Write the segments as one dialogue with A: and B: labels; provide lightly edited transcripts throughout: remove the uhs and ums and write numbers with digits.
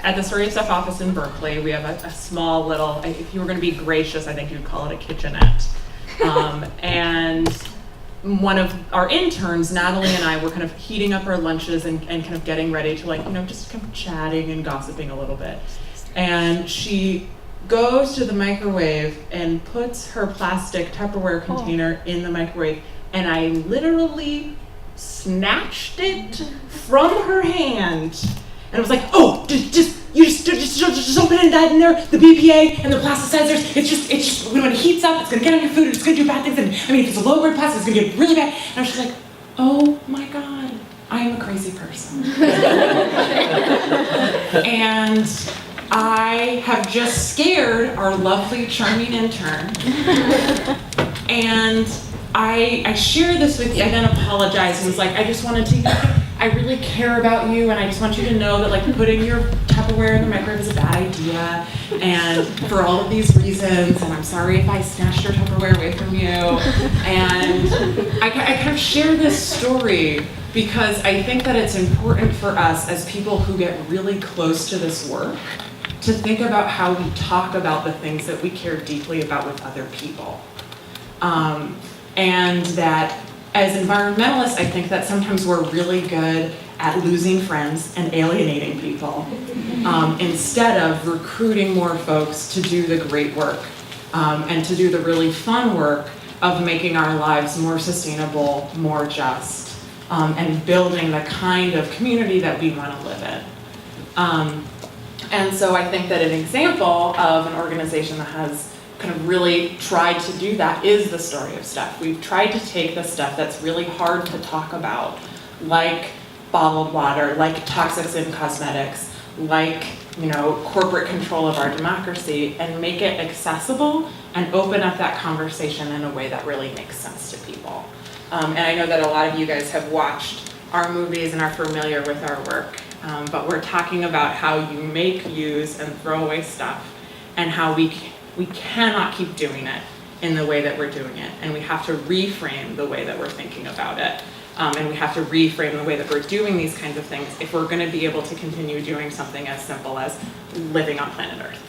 A: At the Story of Stuff office in Berkeley, we have a small little, if you were going to be gracious, I think you'd call it a kitchenette. And one of our interns, Natalie, and I were kind of heating up our lunches and kind of getting ready to, like, you know, just kind of chatting and gossiping a little bit. And she goes to the microwave and puts her plastic Tupperware container in the microwave, and I literally snatched it from her hand. And I was like, oh, just don't put that in there. The BPA and the plasticizers, it's just, when it heats up, it's gonna get on your food, it's gonna do bad things. And I mean, if it's a low grade plastic, it's gonna get really bad. And I was just like, oh my God, I am a crazy person. And I have just scared our lovely, charming intern. And I shared this with you, I then apologized and was like, I just wanted to, I really care about you, and I just want you to know that, like, putting your Tupperware in the microwave is a bad idea, and for all of these reasons, and I'm sorry if I snatched your Tupperware away from you. And I kind of share this story because I think that it's important for us as people who get really close to this work to think about how we talk about the things that we care deeply about with other people. And that as environmentalists, I think that sometimes we're really good at losing friends and alienating people instead of recruiting more folks to do the great work and to do the really fun work of making our lives more sustainable, more just, and building the kind of community that we want to live in. And so I think that an example of an organization that has kind of really tried to do that is the Story of Stuff. We've tried to take the stuff that's really hard to talk about, like bottled water, like toxics in cosmetics, like, you know, corporate control of our democracy, and make it accessible and open up that conversation in a way that really makes sense to people. And I know that a lot of you guys have watched our movies and are familiar with our work, but we're talking about how you make, use, and throw away stuff, and how we cannot keep doing it in the way that we're doing it, and we have to reframe the way that we're thinking about it, and we have to reframe the way that we're doing these kinds of things if we're going to be able to continue doing something as simple as living on planet Earth.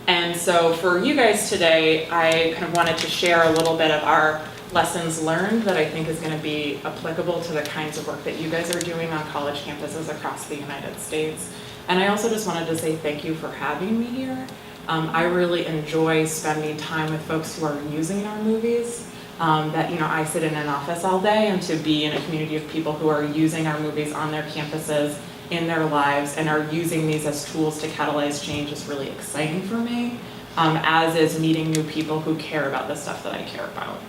A: And so for you guys today, I kind of wanted to share a little bit of our lessons learned that I think is going to be applicable to the kinds of work that you guys are doing on college campuses across the United States. And I also just wanted to say thank you for having me here. I really enjoy spending time with folks who are using our movies. That, you know, I sit in an office all day, and to be in a community of people who are using our movies on their campuses, in their lives, and are using these as tools to catalyze change is really exciting for me, as is meeting new people who care about the stuff that I care about.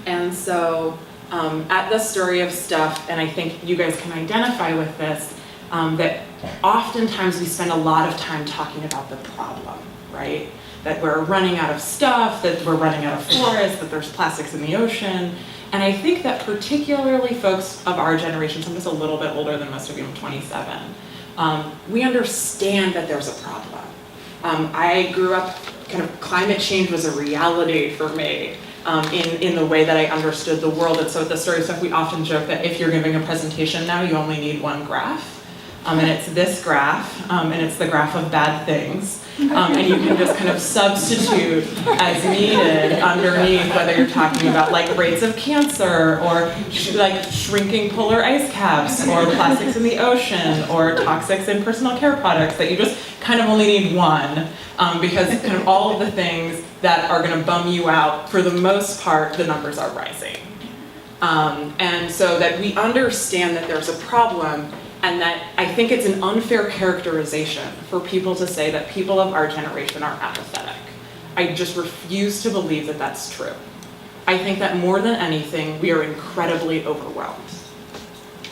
A: And so at the Story of Stuff, and I think you guys can identify with this, that oftentimes we spend a lot of time talking about the problem, right? That we're running out of stuff, that we're running out of forests, that there's plastics in the ocean. And I think that particularly folks of our generation, so I'm just a little bit older than most of you, I'm 27, we understand that there's a problem. I grew up, kind of climate change was a reality for me in the way that I understood the world. And so at the Story of Stuff, we often joke that if you're giving a presentation now, you only need one graph. And it's this graph, and it's the graph of bad things. And you can just kind of substitute as needed underneath, whether you're talking about like rates of cancer, or like shrinking polar ice caps, or plastics in the ocean, or toxics in personal care products, that you just kind of only need one, because kind of all of the things that are going to bum you out, for the most part, the numbers are rising. And so that we understand that there's a problem. And that I think it's an unfair characterization for people to say that people of our generation are apathetic. I just refuse to believe that that's true. I think that more than anything, we are incredibly overwhelmed.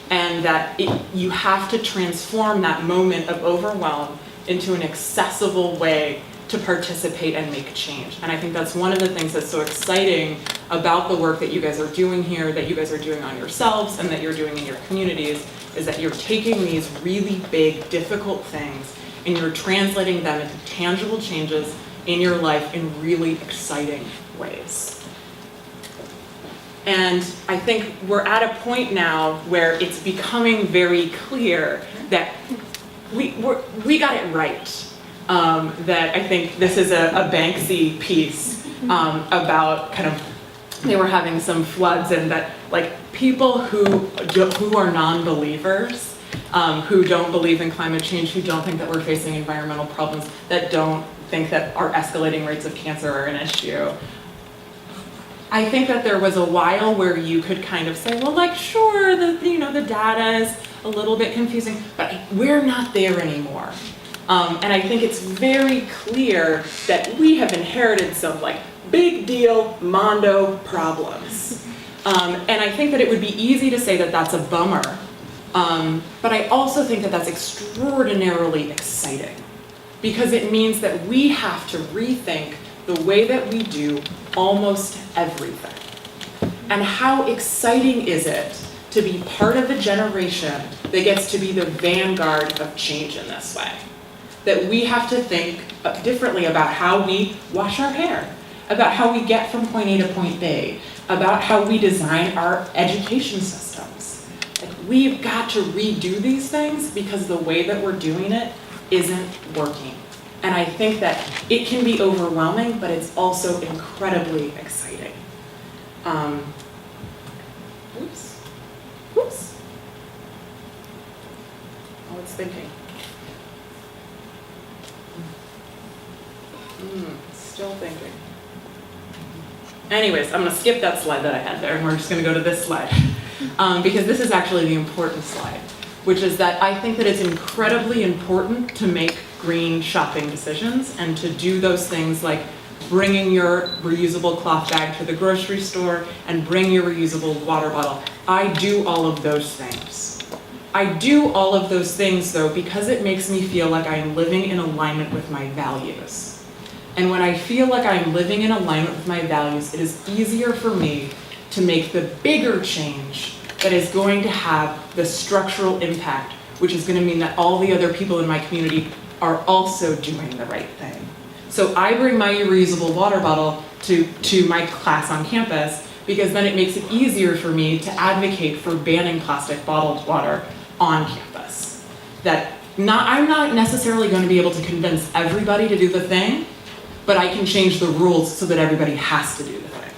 A: And that you have to transform that moment of overwhelm into an accessible way to participate and make change. And I think that's one of the things that's so exciting about the work that you guys are doing here, that you guys are doing on yourselves, and that you're doing in your communities, is that you're taking these really big, difficult things and you're translating them into tangible changes in your life in really exciting ways. And I think we're at a point now where it's becoming very clear that we got it right. That I think this is a Banksy piece about kind of, they were having some floods, and that like people who are non-believers, who don't believe in climate change, who don't think that we're facing environmental problems, that don't think that our escalating rates of cancer are an issue. I think that there was a while where you could kind of say, well, like, sure, the data is a little bit confusing, but we're not there anymore. And I think it's very clear that we have inherited some like big deal mondo problems. And I think that it would be easy to say that that's a bummer, but I also think that that's extraordinarily exciting, because it means that we have to rethink the way that we do almost everything. And how exciting is it to be part of the generation that gets to be the vanguard of change in this way? That we have to think differently about how we wash our hair, about how we get from point A to point B, about how we design our education systems. Like, we've got to redo these things because the way that we're doing it isn't working. And I think that it can be overwhelming, but it's also incredibly exciting. Oops. Oh, it's thinking. Still thinking. Anyways, I'm gonna skip that slide that I had there, and we're just gonna go to this slide. Because this is actually the important slide, which is that I think that it's incredibly important to make green shopping decisions and to do those things like bringing your reusable cloth bag to the grocery store and bring your reusable water bottle. I do all of those things. I do all of those things though because it makes me feel like I'm living in alignment with my values. And when I feel like I'm living in alignment with my values, it is easier for me to make the bigger change that is going to have the structural impact, which is going to mean that all the other people in my community are also doing the right thing. So I bring my reusable water bottle to my class on campus because then it makes it easier for me to advocate for banning plastic bottled water on campus. I'm not necessarily going to be able to convince everybody to do the thing, but I can change the rules so that everybody has to do the thing.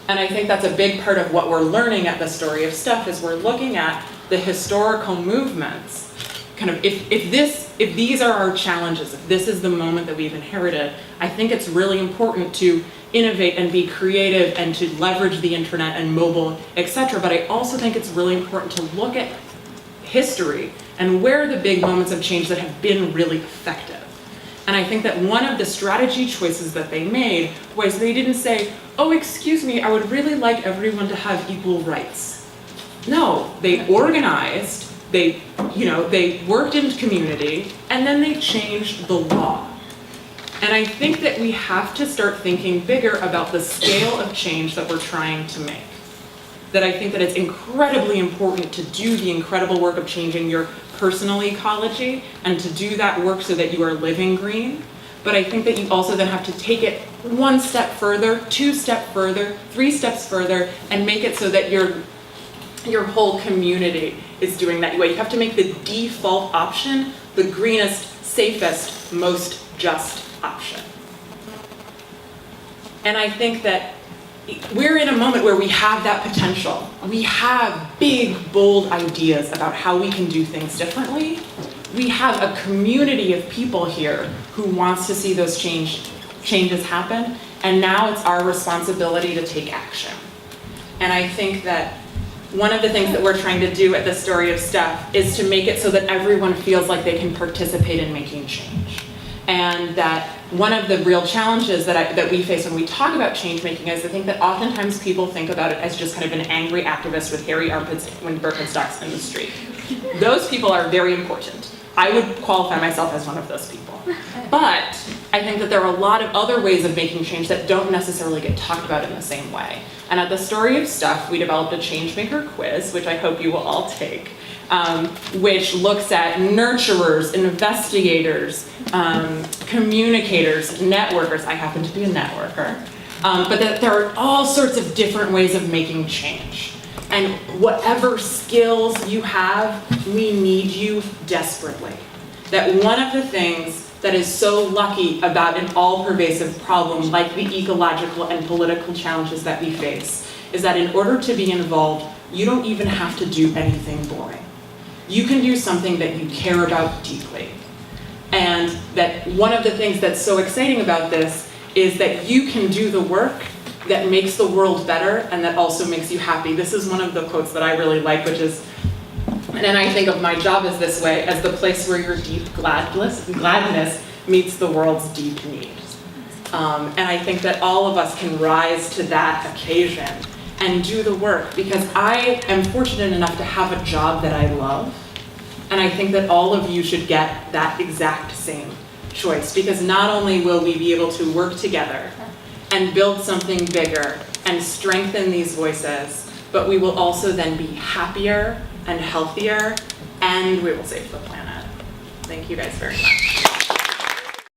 A: And I think that's a big part of what we're learning at the Story of Stuff is we're looking at the historical movements. Kind of, if these are our challenges, if this is the moment that we've inherited, I think it's really important to innovate and be creative and to leverage the internet and mobile, etc. But I also think it's really important to look at history and where are the big moments of change that have been really effective. And I think that one of the strategy choices that they made was they didn't say, oh, excuse me, I would really like everyone to have equal rights. No, they organized, they worked in community, and then they changed the law. And I think that we have to start thinking bigger about the scale of change that we're trying to make. That I think that it's incredibly important to do the incredible work of changing your personal ecology and to do that work so that you are living green. But I think that you also then have to take it one step further, 2 steps further, 3 steps further, and make it so that your whole community is doing that way. You have to make the default option the greenest, safest, most just option. And I think that we're in a moment where we have that potential. We have big, bold ideas about how we can do things differently. We have a community of people here who wants to see those changes happen, and now it's our responsibility to take action. And I think that one of the things that we're trying to do at the Story of Stuff is to make it so that everyone feels like they can participate in making change. And that one of the real challenges that we face when we talk about change making is I think that oftentimes people think about it as just kind of an angry activist with hairy armpits when Birkenstocks in the street. Those people are very important. I would qualify myself as one of those people. But I think that there are a lot of other ways of making change that don't necessarily get talked about in the same way. And at the Story of Stuff, we developed a Changemaker quiz, which I hope you will all take, which looks at nurturers, investigators, communicators, networkers. I happen to be a networker. but that there are all sorts of different ways of making change. And whatever skills you have, we need you desperately. That one of the things that is so lucky about an all-pervasive problem like the ecological and political challenges that we face is that in order to be involved, you don't even have to do anything boring. You can do something that you care about deeply. And that one of the things that's so exciting about this is that you can do the work that makes the world better and that also makes you happy. This is one of the quotes that I really like, which is, and I think of my job as this way, as the place where your deep gladness meets the world's deep need. And I think that all of us can rise to that occasion and do the work, because I am fortunate enough to have a job that I love. And I think that all of you should get that exact same choice, because not only will we be able to work together and build something bigger and strengthen these voices, but we will also then be happier and healthier, and we will save the planet. Thank you guys very much.